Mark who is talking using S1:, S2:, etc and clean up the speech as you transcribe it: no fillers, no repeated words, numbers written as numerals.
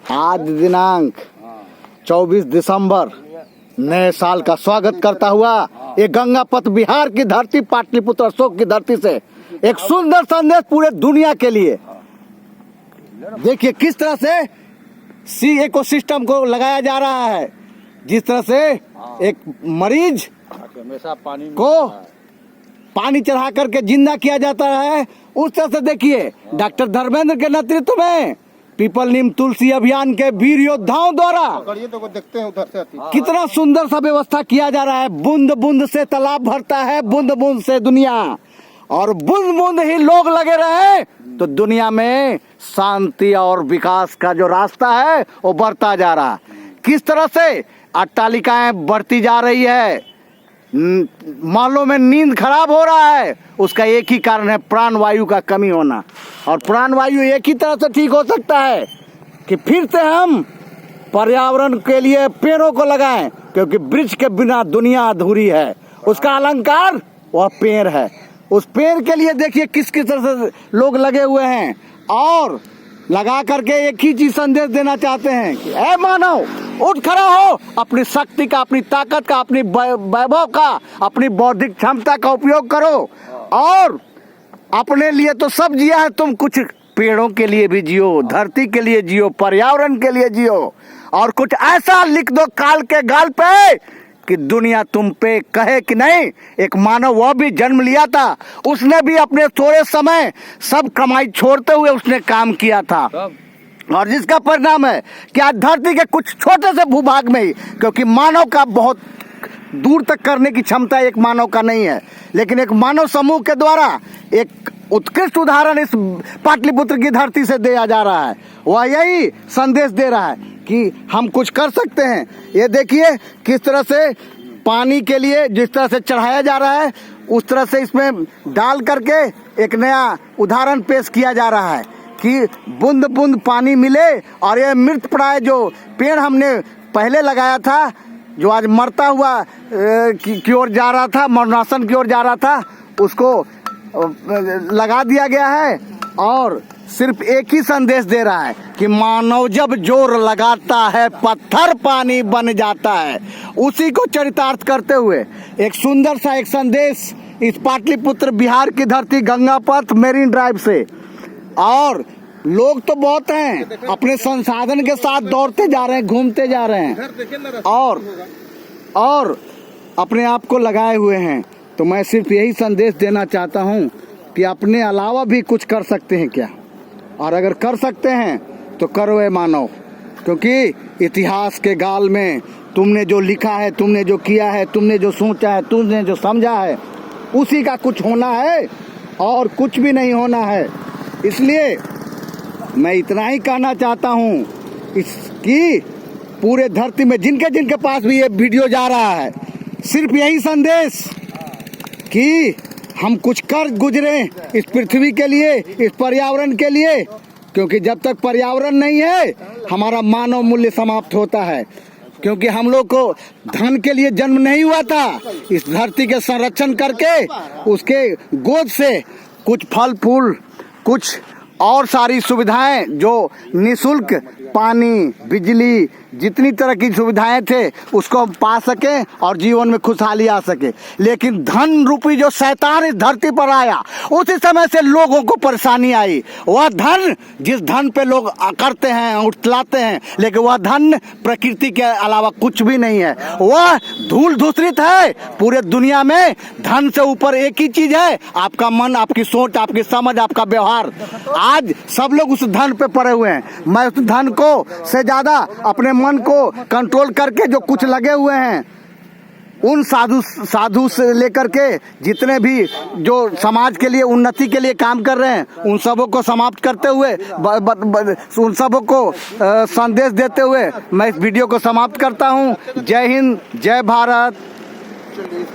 S1: आज दिनांक 24 दिसंबर नए साल का स्वागत करता हुआ ये गंगापथ बिहार की धरती पाटलिपुत्र अशोक की धरती से एक सुंदर संदेश पूरे दुनिया के लिए। देखिए किस तरह से सी इकोसिस्टम को लगाया जा रहा है। जिस तरह से एक मरीज को पानी चढ़ा करके जिंदा किया जाता है, उस तरह से देखिए डॉक्टर धर्मेंद्र के नेतृत्व में पीपल नीम तुलसी अभियान के वीर योद्धाओं द्वारा
S2: तो देखते हैं उधर से
S1: कितना सुंदर सा व्यवस्था किया जा रहा है। बूंद बूंद से तालाब भरता है, बूंद बूंद से दुनिया, और बूंद बूंद ही लोग लगे रहे तो दुनिया में शांति और विकास का जो रास्ता है वो बढ़ता जा रहा है। किस तरह से अट्टालिकाएं बढ़ती जा रही है, महलों में नींद खराब हो रहा है, उसका एक ही कारण है प्राण वायु का कमी होना। और प्राण वायु एक ही तरह से ठीक हो सकता है कि फिर से हम पर्यावरण के लिए पेड़ों को लगाएं, क्योंकि वृक्ष के बिना दुनिया अधूरी है। उसका अलंकार वह पेड़ है। उस पेड़ के लिए देखिए किस किस तरह से लोग लगे हुए हैं और लगा करके एक ही चीज संदेश देना चाहते हैं कि ऐ मानव उठ खड़ा हो, अपनी शक्ति का, अपनी ताकत का, अपनी वैभव का, अपनी बौद्धिक क्षमता का उपयोग करो और अपने लिए तो सब जिया है, तुम कुछ पेड़ों के लिए भी जियो, धरती के लिए जियो, पर्यावरण के लिए जियो और कुछ ऐसा लिख दो काल के गाल पे कि दुनिया तुम पे कहे कि नहीं। एक मानव वह भी जन्म लिया था, उसने भी अपने थोड़े समय सब कमाई छोड़ते हुए उसने काम किया था और जिसका परिणाम है कि आज धरती के कुछ छोटे से भूभाग में ही, क्योंकि मानव का बहुत दूर तक करने की क्षमता एक मानव का नहीं है, लेकिन एक मानव समूह के द्वारा एक उत्कृष्ट उदाहरण इस पाटलिपुत्र की धरती से दिया जा रहा है। वह यही संदेश दे रहा है कि हम कुछ कर सकते हैं। ये देखिए किस तरह से पानी के लिए जिस तरह से चढ़ाया जा रहा है, उस तरह से इसमें डाल करके एक नया उदाहरण पेश किया जा रहा है कि बूंद बूंद पानी मिले और ये मृत प्राय जो पेड़ हमने पहले लगाया था, जो आज मरता हुआ की ओर जा रहा था, मरणासन की ओर जा रहा था, उसको लगा दिया गया है और सिर्फ एक ही संदेश दे रहा है कि मानव जब जोर लगाता है पत्थर पानी बन जाता है। उसी को चरितार्थ करते हुए एक सुंदर सा एक संदेश इस पाटलिपुत्र बिहार की धरती गंगापथ मेरीन ड्राइव से। और लोग तो बहुत हैं, अपने संसाधन के साथ दौड़ते जा रहे हैं, घूमते जा रहे हैं और अपने आप को लगाए हुए हैं। तो मैं सिर्फ यही संदेश देना चाहता हूँ कि अपने अलावा भी कुछ कर सकते हैं क्या, और अगर कर सकते हैं तो करो ये मानव, क्योंकि इतिहास के गाल में तुमने जो लिखा है, तुमने जो किया है, तुमने जो सोचा है, तुमने जो समझा है, उसी का कुछ होना है और कुछ भी नहीं होना है। इसलिए मैं इतना ही कहना चाहता हूँ इसकी पूरे धरती में जिनके जिनके पास भी ये वीडियो जा रहा है, सिर्फ यही संदेश कि हम कुछ कर गुजरे इस पृथ्वी के लिए, इस पर्यावरण के लिए, क्योंकि जब तक पर्यावरण नहीं है हमारा मानव मूल्य समाप्त होता है। क्योंकि हम लोग को धन के लिए जन्म नहीं हुआ था, इस धरती के संरक्षण करके उसके गोद से कुछ फल फूल, कुछ और सारी सुविधाएं जो निःशुल्क पानी, बिजली, जितनी तरह की सुविधाएं थे उसको हम पा सके और जीवन में खुशहाली आ सके। लेकिन धन रूपी जो शैतान इस धरती पर आया, उसी समय से लोगों को परेशानी आई। वह धन जिस धन पे लोग करते हैं, उठलाते हैं, लेकिन वह धन प्रकृति के अलावा कुछ भी नहीं है, वह धूल धूसरित है। पूरे दुनिया में धन से ऊपर एक ही चीज है, आपका मन, आपकी सोच, आपकी समझ, आपका व्यवहार। आज सब लोग उस धन पे पड़े हुए हैं। मैं उस धन को से ज्यादा अपने मन को कंट्रोल करके जो कुछ लगे हुए हैं, उन साधु से लेकर के जितने भी जो समाज के लिए उन्नति के लिए काम कर रहे हैं, उन सबों को समाप्त करते हुए, उन सबों को संदेश देते हुए मैं इस वीडियो को समाप्त करता हूं। जय हिंद, जय भारत।